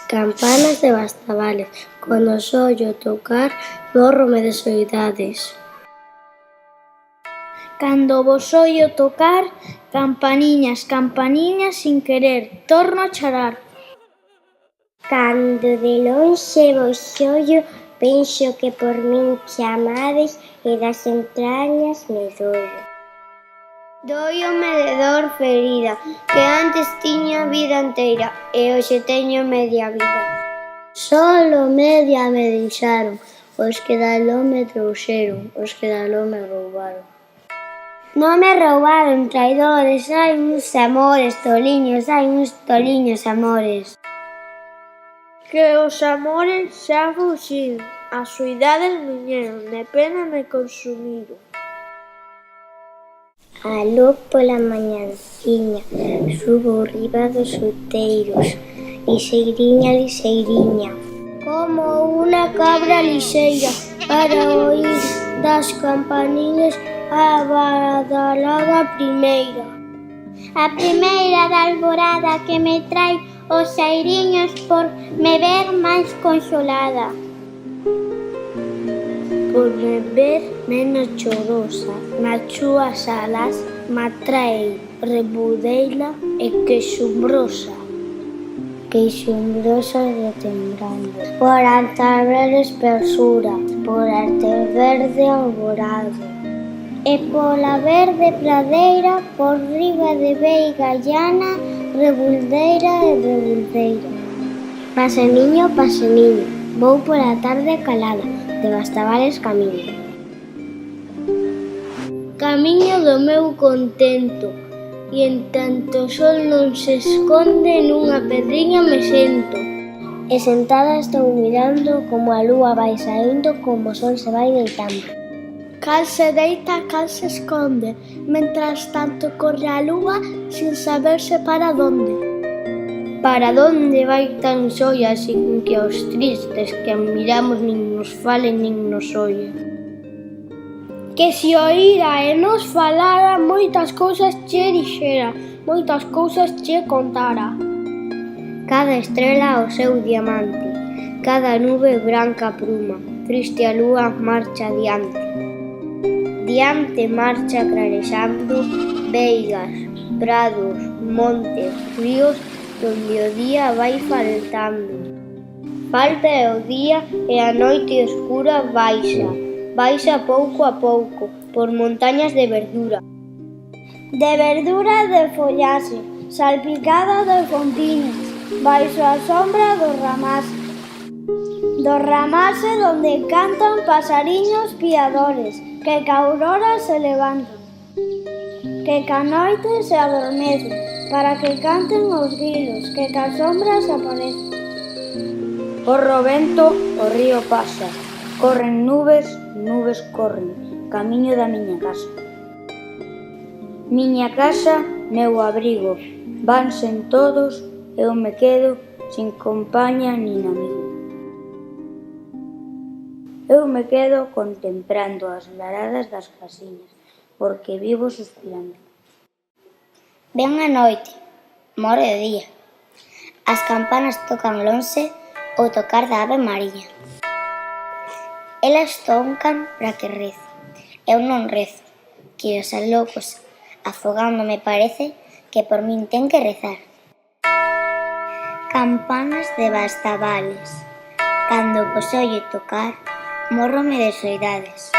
Campanas de Bastavales, cando os ollo tocar, mórrome de soidades. Cando vos ollo tocar, campaniñas, campaniñas, sin querer, torno a chorar. Cando de lonxe vos ollo, penso que por min chamades e das entrañas me doio. Doiome de dor ferida, que antes tiña vida enteira e hoxe teño media vida. Solo media me deixaron, os que daló me trouxeron, os que daló me roubaron. Non me roubaron, traidores, hai uns amores toliños, hai uns toliños amores. Que os amores xa fuxiron, as soidades viñeron, de pena me consumiron. Aló pola mañanciña, subo riba dos outeiros, lixeiriña, lixeiriña, como unha cabra lixeira, para oír das campaniñas a badalada primeira. A primeira da alborada que me trai os airiños por me ver máis consolada. Por me ver menos chorosa, nas súas alas matraei rebudeila e queixumbrosa. Queixumbrosa retembrando, por altarver espesura, por arte verde alborado. E pola verde pradeira, por riba de veiga llana, rebuldeira e rebuldeira. Paseniño, paseniño, vou pola tarde calada, de Bastavales camiño. Camiño do meu contento, e en tanto o sol non se esconde nunha pedriña me sento. E sentada estou mirando como a lúa vai saíndo, como o sol se vai deitando. Cal se deita, cal se esconde, mentras tanto corre a lúa sin saberse para donde. Para donde vai tan soia sin que aos tristes que a miramos nin nos falen nin nos oyen? Que se oíra e nos falara, moitas cousas che dixera, moitas cousas che contara. Cada estrela o seu diamante, cada nube branca pruma, triste a lúa marcha diante. Diante marcha clarexando veigas, prados, montes, ríos, donde o día vai faltando. Falta é o día e a noite escura baixa pouco a pouco, por montañas de verdura. De verdura de follaxe, salpicada de fontiñas, baixo a sombra do ramase donde cantan pasariños piadores, que ca aurora se levantan, que ca noite se adormecen, para que canten os grilos, que ca sombras aparecen. Corre o vento, o río pasa, corren nubes, nubes corren, camiño da miña casa. Miña casa, meu abrigo, vansen todos, eu me quedo sin compaña nin amigo. Eu me quedo contemplando as laradas das casiñas, porque vivo suspirando. Ven a noite, more o día. As campanas tocan lonxe o tocar da Ave María. Elas toncan para que rece. Eu non rezo, que os alocos afogando me parece que por min ten que rezar. Campanas de Bastavales, cando vos ollo tocar, mórrome de soidades.